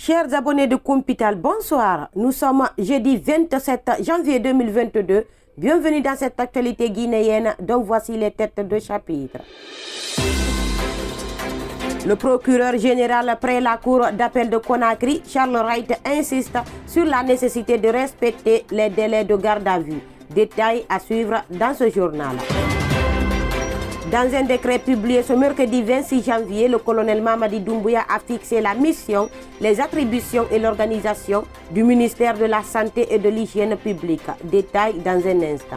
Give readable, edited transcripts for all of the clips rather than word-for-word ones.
Chers abonnés de Kumpital, bonsoir. Nous sommes jeudi 27 janvier 2022. Bienvenue dans cette actualité guinéenne dont voici les têtes de chapitre. Le procureur général près la cour d'appel de Conakry, Charles Wright, insiste sur la nécessité de respecter les délais de garde à vue. Détails à suivre dans ce journal. Dans un décret publié ce mercredi 26 janvier, le colonel Mamadi Doumbouya a fixé la mission, les attributions et l'organisation du ministère de la Santé et de l'Hygiène publique. Détail dans un instant.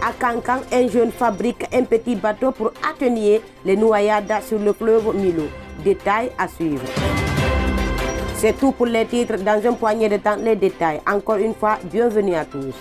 À Kankan, un jeune fabrique un petit bateau pour atténuer les noyades sur le fleuve Milo. Détail à suivre. C'est tout pour les titres. Dans un poignet de temps, les détails. Encore une fois, bienvenue à tous.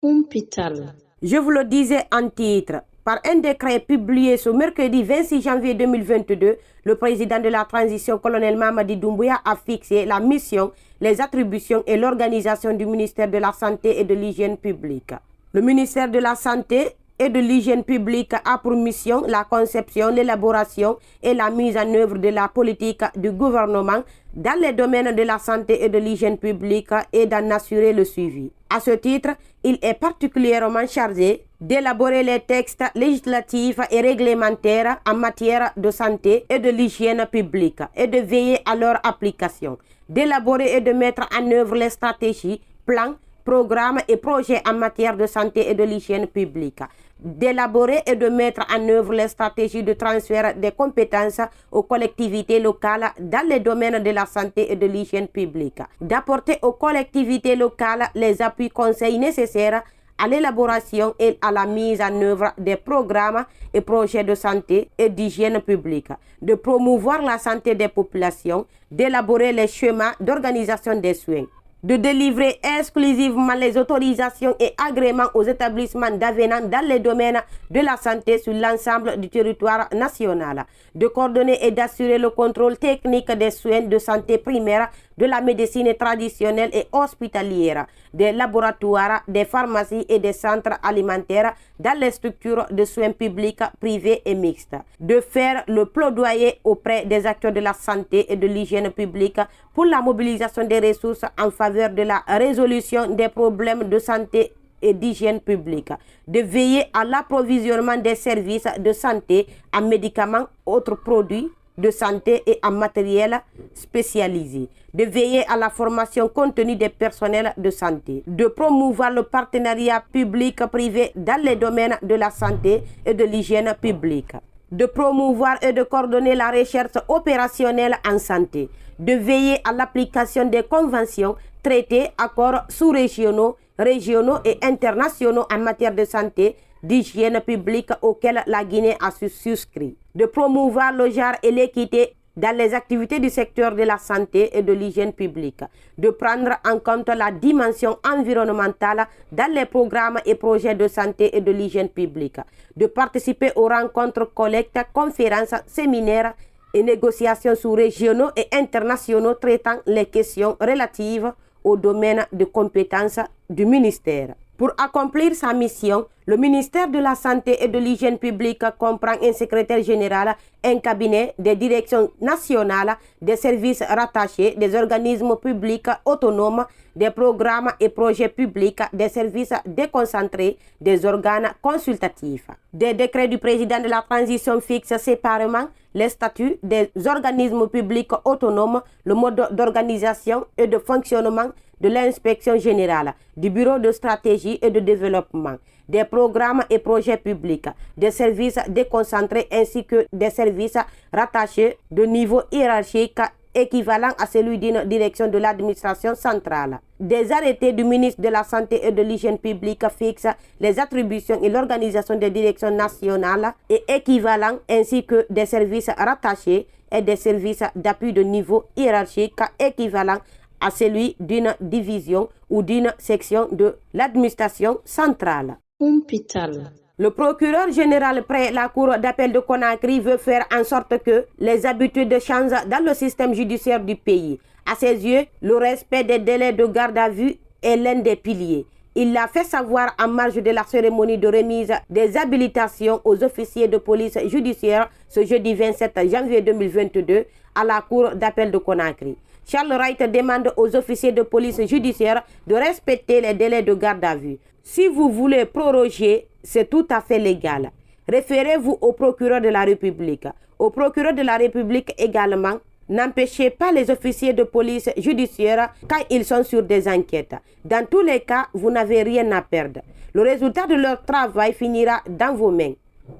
Kumpital. Je vous le disais en titre. Par un décret publié ce mercredi 26 janvier 2022, le président de la transition, colonel Mamadi Doumbouya, a fixé la mission, les attributions et l'organisation du ministère de la Santé et de l'Hygiène publique. Le ministère de la Santé et de l'Hygiène publique a pour mission la conception, l'élaboration et la mise en œuvre de la politique du gouvernement dans les domaines de la santé et de l'hygiène publique et d'en assurer le suivi. À ce titre, il est particulièrement chargé d'élaborer les textes législatifs et réglementaires en matière de santé et de l'hygiène publique et de veiller à leur application, d'élaborer et de mettre en œuvre les stratégies, plans, programmes et projets en matière de santé et de l'hygiène publique, d'élaborer et de mettre en œuvre les stratégies de transfert des compétences aux collectivités locales dans les domaines de la santé et de l'hygiène publique, d'apporter aux collectivités locales les appuis conseils nécessaires à l'élaboration et à la mise en œuvre des programmes et projets de santé et d'hygiène publique, de promouvoir la santé des populations, d'élaborer les schémas d'organisation des soins, de délivrer exclusivement les autorisations et agréments aux établissements d'avenant dans les domaines de la santé sur l'ensemble du territoire national, de coordonner et d'assurer le contrôle technique des soins de santé primaire, de la médecine traditionnelle et hospitalière, des laboratoires, des pharmacies et des centres alimentaires dans les structures de soins publics, privés et mixtes, de faire le plaidoyer auprès des acteurs de la santé et de l'hygiène publique pour la mobilisation des ressources en faveur de la résolution des problèmes de santé et d'hygiène publique, de veiller à l'approvisionnement des services de santé en médicaments, autres produits de santé et en matériel spécialisé, de veiller à la formation continue des personnels de santé, de promouvoir le partenariat public-privé dans les domaines de la santé et de l'hygiène publique, de promouvoir et de coordonner la recherche opérationnelle en santé, de veiller à l'application des conventions, traités, accords sous-régionaux, régionaux et internationaux en matière de santé, d'hygiène publique auxquels la Guinée a souscrit, de promouvoir le genre et l'équité dans les activités du secteur de la santé et de l'hygiène publique, de prendre en compte la dimension environnementale dans les programmes et projets de santé et de l'hygiène publique, de participer aux rencontres, collectes, conférences, séminaires et négociations sous-régionaux et internationaux traitant les questions relatives au domaine de compétences du ministère. Pour accomplir sa mission, le ministère de la Santé et de l'Hygiène publique comprend un secrétaire général, un cabinet, des directions nationales, des services rattachés, des organismes publics autonomes, des programmes et projets publics, des services déconcentrés, des organes consultatifs. Des décrets du président de la transition fixent séparément les statuts des organismes publics autonomes, le mode d'organisation et de fonctionnement de l'inspection générale, du bureau de stratégie et de développement, des programmes et projets publics, des services déconcentrés ainsi que des services rattachés de niveau hiérarchique équivalent à celui d'une direction de l'administration centrale. Des arrêtés du ministre de la Santé et de l'Hygiène publique fixent les attributions et l'organisation des directions nationales et équivalents ainsi que des services rattachés et des services d'appui de niveau hiérarchique équivalent à celui d'une division ou d'une section de l'administration centrale. Kumpital. Le procureur général près la cour d'appel de Conakry veut faire en sorte que les habitudes changent dans le système judiciaire du pays. À ses yeux, le respect des délais de garde à vue est l'un des piliers. Il l'a fait savoir en marge de la cérémonie de remise des habilitations aux officiers de police judiciaire ce jeudi 27 janvier 2022 à la cour d'appel de Conakry. Charles Wright demande aux officiers de police judiciaire de respecter les délais de garde à vue. Si vous voulez proroger, c'est tout à fait légal. Référez-vous au procureur de la République. Au procureur de la République également, n'empêchez pas les officiers de police judiciaire quand ils sont sur des enquêtes. Dans tous les cas, vous n'avez rien à perdre. Le résultat de leur travail finira dans vos mains.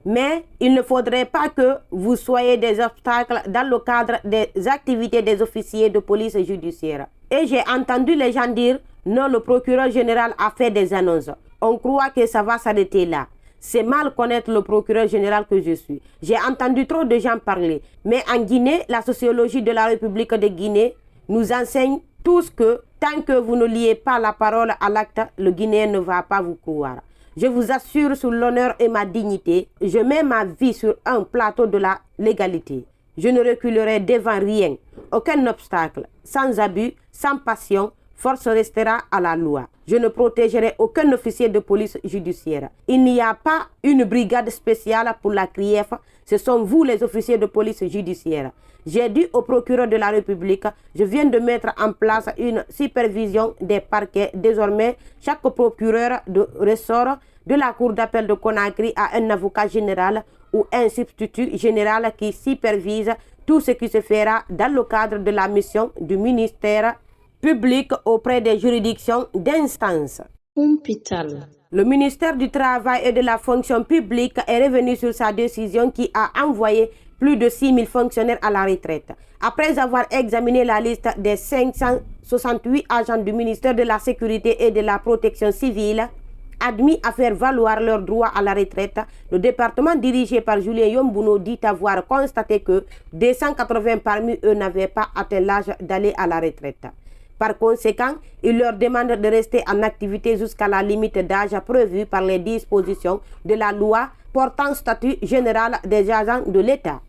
Mais il ne faudrait pas que vous soyez des obstacles dans le cadre des activités des officiers de police judiciaire. Et j'ai entendu les gens dire, non, le procureur général a fait des annonces. On croit que ça va s'arrêter là. C'est mal connaître le procureur général que je suis. J'ai entendu trop de gens parler. Mais en Guinée, la sociologie de la République de Guinée nous enseigne tous que tant que vous ne liez pas la parole à l'acte, le Guinéen ne va pas vous croire. Je vous assure sur l'honneur et ma dignité, je mets ma vie sur un plateau de la légalité. Je ne reculerai devant rien, aucun obstacle, sans abus, sans passion. Force restera à la loi. Je ne protégerai aucun officier de police judiciaire. Il n'y a pas une brigade spéciale pour la CRIEF. Ce sont vous les officiers de police judiciaire. J'ai dit au procureur de la République, je viens de mettre en place une supervision des parquets. Désormais, chaque procureur de ressort de la cour d'appel de Conakry a un avocat général ou un substitut général qui supervise tout ce qui se fera dans le cadre de la mission du ministère public auprès des juridictions d'instance. Le ministère du Travail et de la Fonction publique est revenu sur sa décision qui a envoyé plus de 6 000 fonctionnaires à la retraite. Après avoir examiné la liste des 568 agents du ministère de la Sécurité et de la Protection civile, admis à faire valoir leurs droits à la retraite, le département dirigé par Julien Yombouno dit avoir constaté que 280 parmi eux n'avaient pas atteint l'âge d'aller à la retraite. Par conséquent, il leur demande de rester en activité jusqu'à la limite d'âge prévue par les dispositions de la loi portant statut général des agents de l'État.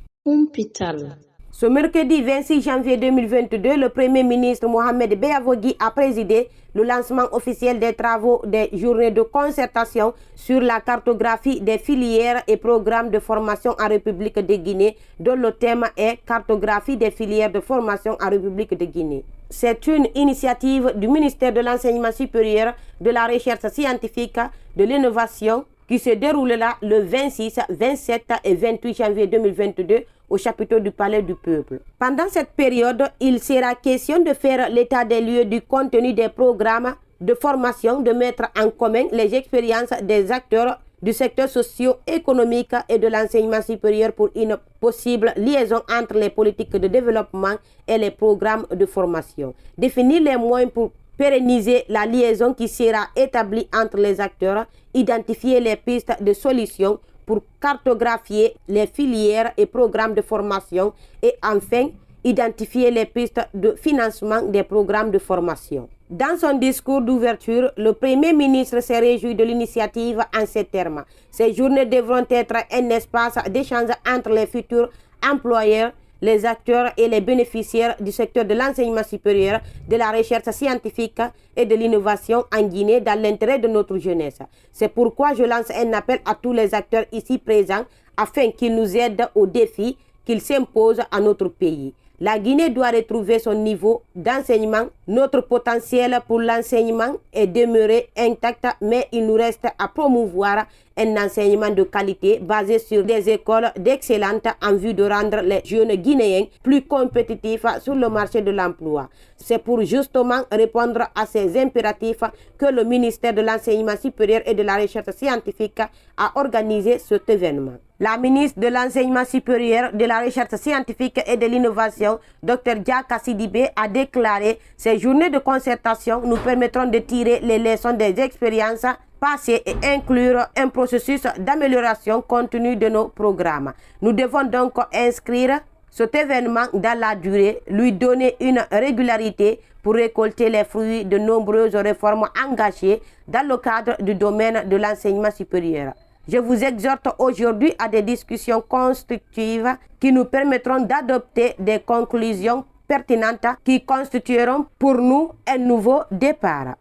Ce mercredi 26 janvier 2022, le Premier ministre Mohamed Beavogui a présidé le lancement officiel des travaux des journées de concertation sur la cartographie des filières et programmes de formation en République de Guinée, dont le thème est cartographie des filières de formation en République de Guinée. C'est une initiative du ministère de l'Enseignement supérieur, de la Recherche scientifique, de l'innovation qui se déroulera le 26, 27 et 28 janvier 2022 au chapiteau du Palais du Peuple. Pendant cette période, il sera question de faire l'état des lieux du contenu des programmes de formation, de mettre en commun les expériences des acteurs du secteur socio-économique et de l'enseignement supérieur pour une possible liaison entre les politiques de développement et les programmes de formation. Définir les moyens pour pérenniser la liaison qui sera établie entre les acteurs, identifier les pistes de solutions pour cartographier les filières et programmes de formation et enfin identifier les pistes de financement des programmes de formation. Dans son discours d'ouverture, le Premier ministre s'est réjoui de l'initiative en ces termes. Ces journées devront être un espace d'échange entre les futurs employeurs, les acteurs et les bénéficiaires du secteur de l'enseignement supérieur, de la recherche scientifique et de l'innovation en Guinée dans l'intérêt de notre jeunesse. C'est pourquoi je lance un appel à tous les acteurs ici présents afin qu'ils nous aident aux défis qu'ils s'imposent à notre pays. La Guinée doit retrouver son niveau d'enseignement. Notre potentiel pour l'enseignement est demeuré intact, mais il nous reste à promouvoir un enseignement de qualité basé sur des écoles d'excellence en vue de rendre les jeunes Guinéens plus compétitifs sur le marché de l'emploi. C'est pour justement répondre à ces impératifs que le ministère de l'Enseignement supérieur et de la Recherche scientifique a organisé cet événement. La ministre de l'Enseignement supérieur, de la Recherche scientifique et de l'Innovation, Dr Diaka Sidibé, a déclaré « Ces journées de concertation nous permettront de tirer les leçons des expériences passées et inclure un processus d'amélioration continue de nos programmes. Nous devons donc inscrire cet événement dans la durée, lui donner une régularité pour récolter les fruits de nombreuses réformes engagées dans le cadre du domaine de l'enseignement supérieur. Je vous exhorte aujourd'hui à des discussions constructives qui nous permettront d'adopter des conclusions pertinentes qui constitueront pour nous un nouveau départ.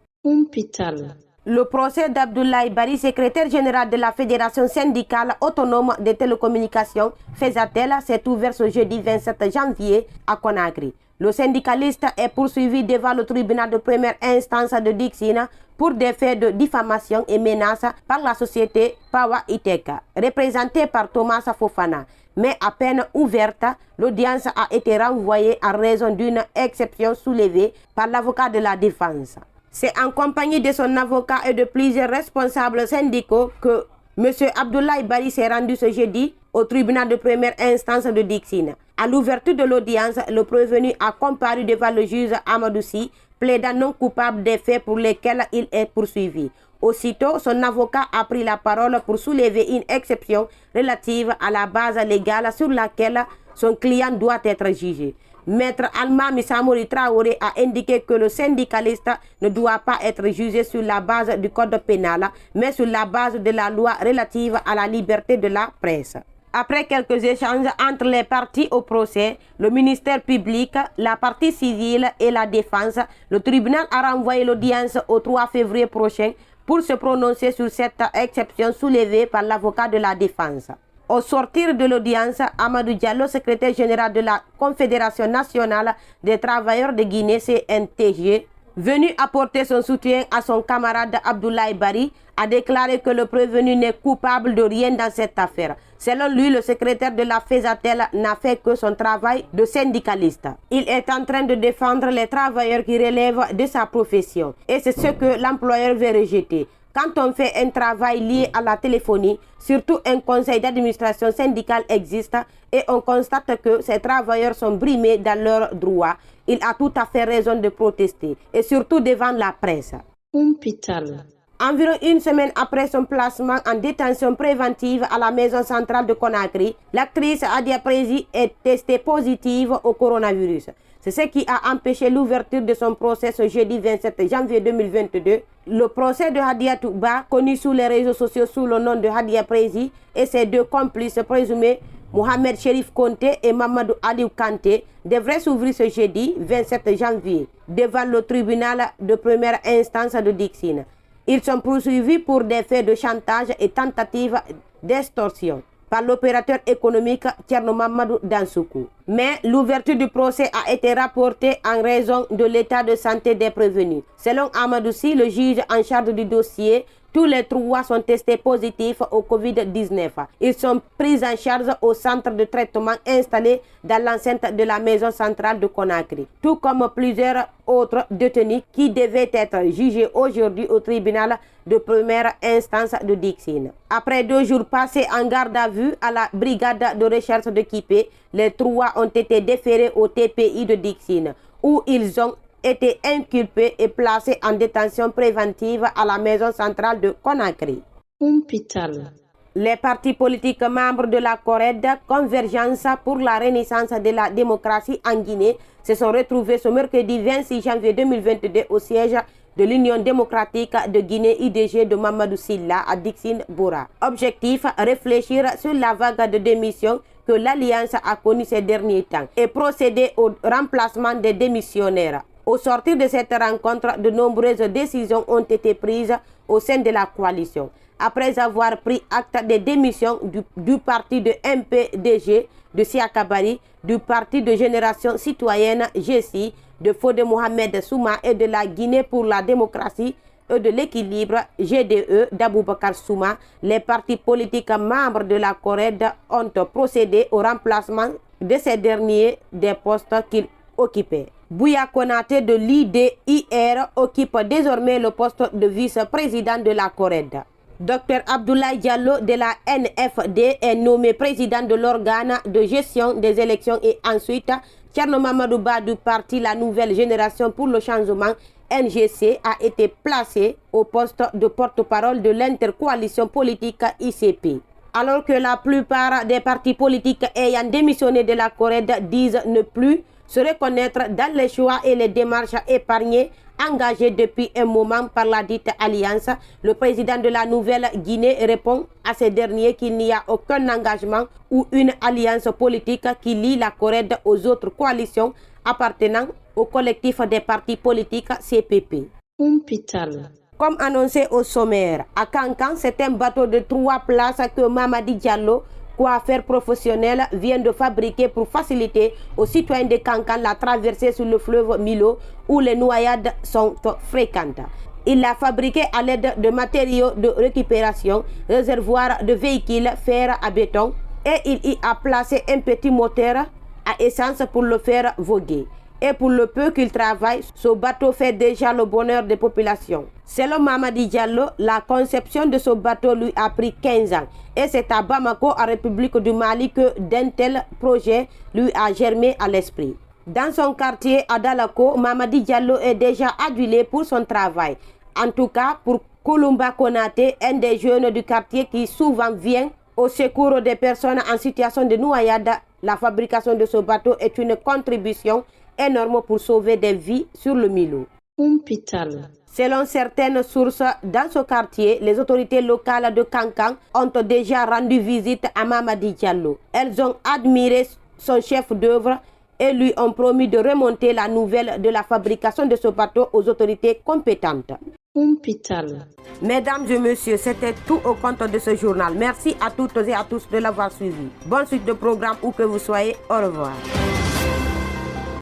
Le procès d'Abdoulaye Bari, secrétaire général de la Fédération syndicale autonome des télécommunications, FESATEL, s'est ouvert ce jeudi 27 janvier à Conakry. Le syndicaliste est poursuivi devant le tribunal de première instance de Dixine pour des faits de diffamation et menaces par la société Pawa Iteka, représentée par Thomas Fofana. Mais à peine ouverte, l'audience a été renvoyée en raison d'une exception soulevée par l'avocat de la défense. C'est en compagnie de son avocat et de plusieurs responsables syndicaux que M. Abdoulaye Bari s'est rendu ce jeudi au tribunal de première instance de Dixine. À l'ouverture de l'audience, le prévenu a comparu devant le juge Amadou Sy, plaidant non coupable des faits pour lesquels il est poursuivi. Aussitôt, son avocat a pris la parole pour soulever une exception relative à la base légale sur laquelle son client doit être jugé. Maître Almami Samori Traoré a indiqué que le syndicaliste ne doit pas être jugé sur la base du code pénal, mais sur la base de la loi relative à la liberté de la presse. Après quelques échanges entre les parties au procès, le ministère public, la partie civile et la défense, le tribunal a renvoyé l'audience au 3 février prochain pour se prononcer sur cette exception soulevée par l'avocat de la défense. Au sortir de l'audience, Amadou Diallo, secrétaire général de la Confédération nationale des travailleurs de Guinée, CNTG, venu apporter son soutien à son camarade Abdoulaye Bari, a déclaré que le prévenu n'est coupable de rien dans cette affaire. Selon lui, le secrétaire de la FESATEL n'a fait que son travail de syndicaliste. Il est en train de défendre les travailleurs qui relèvent de sa profession et c'est ce que l'employeur veut rejeter. Quand on fait un travail lié à la téléphonie, surtout un conseil d'administration syndicale existe et on constate que ces travailleurs sont brimés dans leurs droits, il a tout à fait raison de protester et surtout devant la presse. Environ une semaine après son placement en détention préventive à la maison centrale de Conakry, l'actrice Hadia Prési est testée positive au coronavirus. C'est ce qui a empêché l'ouverture de son procès ce jeudi 27 janvier 2022. Le procès de Hadia Touba, connu sous les réseaux sociaux sous le nom de Hadia Prési, et ses deux complices présumés, Mohamed Cherif Konté et Mamadou Aliou Kanté, devrait s'ouvrir ce jeudi 27 janvier devant le tribunal de première instance de Dixine. Ils sont poursuivis pour des faits de chantage et tentative d'extorsion par l'opérateur économique Thierno Mamadou Dansoukou. Mais l'ouverture du procès a été rapportée en raison de l'état de santé des prévenus. Selon Amadou Sy, le juge en charge du dossier, tous les trois sont testés positifs au Covid-19. Ils sont pris en charge au centre de traitement installé dans l'enceinte de la maison centrale de Conakry, tout comme plusieurs autres détenus qui devaient être jugés aujourd'hui au tribunal de première instance de Dixine. Après 2 jours passés en garde à vue à la brigade de recherche de Kipé, les trois ont été déférés au TPI de Dixine, où ils ont été inculpés et placés en détention préventive à la maison centrale de Conakry. Les partis politiques membres de la CORED, Convergence pour la renaissance de la démocratie en Guinée, se sont retrouvés ce mercredi 26 janvier 2022 au siège de l'Union démocratique de Guinée IDG de Mamadou Sylla à Dixine-Bora. Objectif, réfléchir sur la vague de démission que l'Alliance a connue ces derniers temps et procéder au remplacement des démissionnaires. Au sortir de cette rencontre, de nombreuses décisions ont été prises au sein de la coalition. Après avoir pris acte des démissions du parti de MPDG de Siaka Bari, du parti de Génération Citoyenne GCI, de Fodé Mohamed Souma et de la Guinée pour la démocratie et de l'équilibre GDE d'Aboubacar Souma, les partis politiques membres de la CORED ont procédé au remplacement de ces derniers des postes qu'ils occupaient. Bouya Konaté de l'IDIR occupe désormais le poste de vice-président de la CORED. Dr Abdoulaye Diallo de la NFD est nommé président de l'organe de gestion des élections et ensuite Thierno Mamadou Ba du parti La Nouvelle Génération pour le Changement NGC a été placé au poste de porte-parole de l'intercoalition politique ICP. Alors que la plupart des partis politiques ayant démissionné de la CORED disent ne plus se reconnaître dans les choix et les démarches épargnées engagées depuis un moment par la dite alliance, le président de la Nouvelle-Guinée répond à ces derniers qu'il n'y a aucun engagement ou une alliance politique qui lie la CORED aux autres coalitions appartenant au collectif des partis politiques CPP. Comme annoncé au sommaire, à Kankan, c'est un bateau de 3 places que Mamadi Diallo, coiffeur professionnel, vient de fabriquer pour faciliter aux citoyens de Kankan la traversée sur le fleuve Milo où les noyades sont fréquentes. Il l'a fabriqué à l'aide de matériaux de récupération, réservoirs de véhicules, fer à béton, et il y a placé un petit moteur à essence pour le faire voguer. Et pour le peu qu'il travaille, ce bateau fait déjà le bonheur des populations. Selon Mamadi Diallo, la conception de ce bateau lui a pris 15 ans. Et c'est à Bamako, en République du Mali, que d'un tel projet lui a germé à l'esprit. Dans son quartier à Dalako, Mamadi Diallo est déjà adulé pour son travail. En tout cas, pour Kolumba Konate, un des jeunes du quartier qui souvent vient au secours des personnes en situation de noyade, la fabrication de ce bateau est une contribution énorme pour sauver des vies sur le Milo. Selon certaines sources, dans ce quartier, les autorités locales de Kankan ont déjà rendu visite à Mamadi Diallo. Elles ont admiré son chef d'œuvre et lui ont promis de remonter la nouvelle de la fabrication de ce bateau aux autorités compétentes. Mesdames et messieurs, c'était tout au compte de ce journal. Merci à toutes et à tous de l'avoir suivi. Bonne suite de programme où que vous soyez. Au revoir.